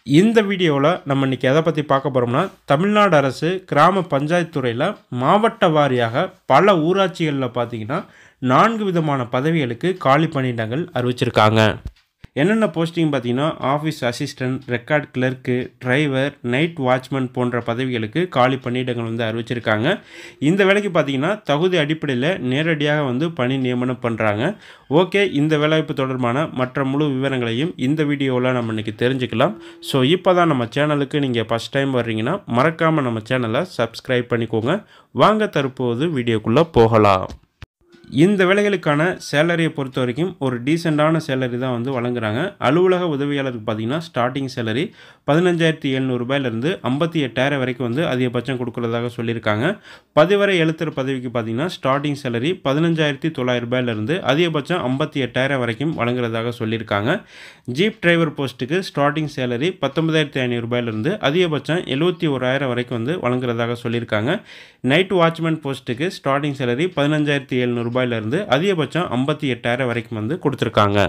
இந்த வீடியோவில் நம்ம இன்றைக்கி எதை பற்றி பார்க்க போகிறோம்னா, தமிழ்நாடு அரசு கிராம பஞ்சாயத்து துறையில் மாவட்ட வாரியாக பல ஊராட்சிகளில் பார்த்தீங்கன்னா 4 விதமான பதவிகளுக்கு காலி பணியிடங்கள் அறிவிச்சிருக்காங்க. என்னென்ன போஸ்டிங் பார்த்தீங்கன்னா, office assistant, record clerk, driver, night watchman போன்ற பதவிகளுக்கு காலி பணியிடங்கள் அறிவிச்சிருக்காங்க. இந்த வேலைக்கு பார்த்தீங்கன்னா தகுதி அடிப்படையில் நேரடியாக பணி நியமனம் பண்ணுறாங்க. ஓகே, இந்த வேலைவாய்ப்பு தொடர்பான மற்ற முழு விவரங்களையும் இந்த வீடியோவில் நம்ம இன்றைக்கி தெரிஞ்சுக்கலாம். ஸோ இப்போ தான் நம்ம சேனலுக்கு நீங்கள் ஃபஸ்ட் டைம் வர்றீங்கன்னா மறக்காமல் நம்ம சேனலை சப்ஸ்கிரைப் பண்ணிக்கோங்க. வாங்க தற்போது வீடியோக்குள்ளே போகலாம். இந்த வேலைகளுக்கான சேலரியை பொறுத்த வரைக்கும் ஒரு டீசெண்டான சேலரி தான் வழங்குறாங்க. அலுவலக உதவியாளருக்கு பார்த்தீங்கன்னா ஸ்டார்டிங் சேலரி 15,700 ரூபாயிலிருந்து 58,000 வரைக்கும் அதிகபட்சம் கொடுக்குறதாக சொல்லியிருக்காங்க. பதிவரை எழுத்தர் பதவிக்கு பார்த்தீங்கன்னா ஸ்டார்டிங் சேலரி 15,900 ரூபாயிலிருந்து அதிகபட்சம் 58,000 வரைக்கும் வழங்குறதாக சொல்லியிருக்காங்க. ஜீப் டிரைவர் போஸ்ட்டுக்கு ஸ்டார்டிங் சேலரி 19,500 ரூபாயிலிருந்து அதிகபட்சம் 71,000 வரைக்கும் வழங்குறதாக சொல்லியிருக்காங்க. நைட் வாட்ச்மேன் போஸ்ட்டுக்கு ஸ்டார்டிங் சேலரி 15,700 ரூபாயிலிருந்து அதிகபட்சம் 58,000 வரைக்கும் கொடுத்துருக்காங்க.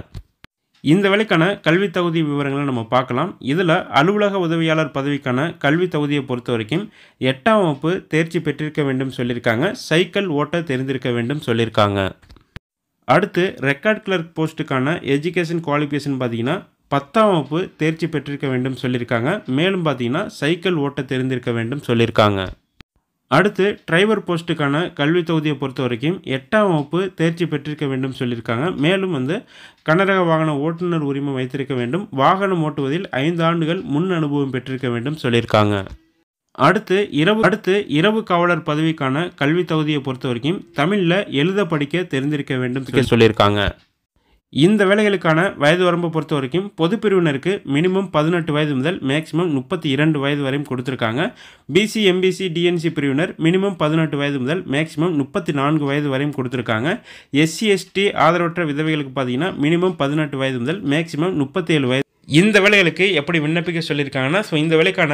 இந்த வேலைக்கான கல்வி தகுதி விவரங்களை நம்ம பார்க்கலாம். இதில் அலுவலக உதவியாளர் பதவிக்கான கல்வி தகுதியை பொறுத்த வரைக்கும் 8ஆம் வகுப்பு தேர்ச்சி பெற்றிருக்க வேண்டும் சொல்லியிருக்காங்க. சைக்கிள் ஓட்ட தெரிந்திருக்க வேண்டும் சொல்லியிருக்காங்க. அடுத்து ரெக்கார்ட் கிளர்க் போஸ்ட்டுக்கான எஜுகேஷன் குவாலிஃபிகேஷன் பார்த்தீங்கன்னா 10ஆம் வகுப்பு தேர்ச்சி பெற்றிருக்க வேண்டும் சொல்லியிருக்காங்க. மேலும் பார்த்தீங்கன்னா சைக்கிள் ஓட்ட தெரிந்திருக்க வேண்டும் சொல்லியிருக்காங்க. அடுத்து டிரைவர் போஸ்ட்டுக்கான கல்வி தகுதியை பொறுத்த வரைக்கும் 8ஆம் வகுப்பு தேர்ச்சி பெற்றிருக்க வேண்டும் சொல்லியிருக்காங்க. மேலும் கனரக வாகன ஓட்டுநர் உரிமம் வைத்திருக்க வேண்டும். வாகனம் ஓட்டுவதில் 5 ஆண்டுகள் முன் அனுபவம் பெற்றிருக்க வேண்டும் சொல்லியிருக்காங்க. அடுத்து இரவு காவலர் பதவிக்கான கல்வி தகுதியை பொறுத்த வரைக்கும் தமிழில் எழுத படிக்க தெரிந்திருக்க வேண்டும் சொல்லியிருக்காங்க. இந்த வேலைகளுக்கான வயது வரம்பை பொறுத்த வரைக்கும் பொது பிரிவினருக்கு மினிமம் 18 வயது முதல் மேக்ஸிமம் 32 வயது வரையும் கொடுத்துருக்காங்க. பிசி, எம்பிசி, டிஎன்சி பிரிவினர் மினிமம் 18 வயது முதல் மேக்ஸிமம் 34 வயது வரையும் கொடுத்துருக்காங்க. எஸ்சி, எஸ்டி ஆதரவற்ற விதவைகளுக்கு பார்த்தீங்கன்னா மினிமம் 18 வயது முதல் மேக்ஸிமம் 37 வயது. இந்த வேலைகளுக்கு எப்படி விண்ணப்பிக்க சொல்லியிருக்காங்கன்னா, ஸோ இந்த வேலைக்கான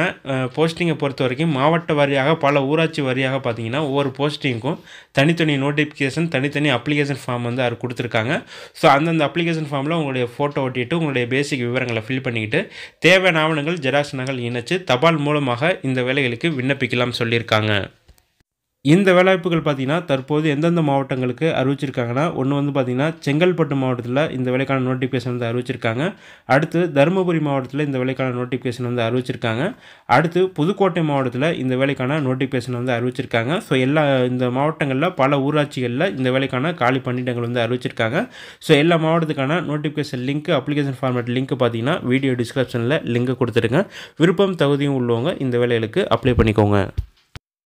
போஸ்டிங்கை பொறுத்த வரைக்கும் மாவட்ட வாரியாக பல ஊராட்சி வாரியாக பார்த்தீங்கன்னா ஒவ்வொரு போஸ்டிங்க்கும் தனித்தனி நோட்டிஃபிகேஷன், தனித்தனி அப்ளிகேஷன் ஃபார்ம் அது கொடுத்துருக்காங்க. ஸோ அந்தந்த அப்ளிகேஷன் ஃபார்மில் உங்களுடைய ஃபோட்டோ ஒட்டிட்டு உங்களுடைய பேசிக் விவரங்களை ஃபில் பண்ணிக்கிட்டு தேவையான ஆவணங்கள் ஜெராக்ஸ் நகல் இணைச்சு தபால் மூலமாக இந்த வேலைகளுக்கு விண்ணப்பிக்கலாம் சொல்லியிருக்காங்க. இந்த வேலைவாய்ப்புகள் பார்த்தீங்கன்னா தற்போது எந்தெந்த மாவட்டங்களுக்கு அறிவிச்சிருக்காங்கன்னா, ஒன்று பார்த்தீங்கன்னா செங்கல்பட்டு மாவட்டத்தில் இந்த வேலைக்கான நோட்டிஃபிகேஷன் அறிவிச்சிருக்காங்க. அடுத்து தருமபுரி மாவட்டத்தில் இந்த வேலைக்கான நோட்டிஃபிகேஷன் அறிவிச்சிருக்காங்க. அடுத்து புதுக்கோட்டை மாவட்டத்தில் இந்த வேலைக்கான நோட்டிஃபிகேஷன் அறிவிச்சிருக்காங்க. ஸோ இந்த மாவட்டங்களில் பல ஊராட்சிகளில் இந்த வேலைக்கான காலி பணியிடங்கள் அறிவிச்சிருக்காங்க. ஸோ எல்லா மாவட்டத்துக்கான notification link, application format link பார்த்தீங்கன்னா வீடியோ டிஸ்கிரிப்ஷனில் லிங்க் கொடுத்துருங்க. விருப்பம் தகுதியும் உள்ளவங்க இந்த வேலைகளுக்கு அப்ளை பண்ணிக்கோங்க.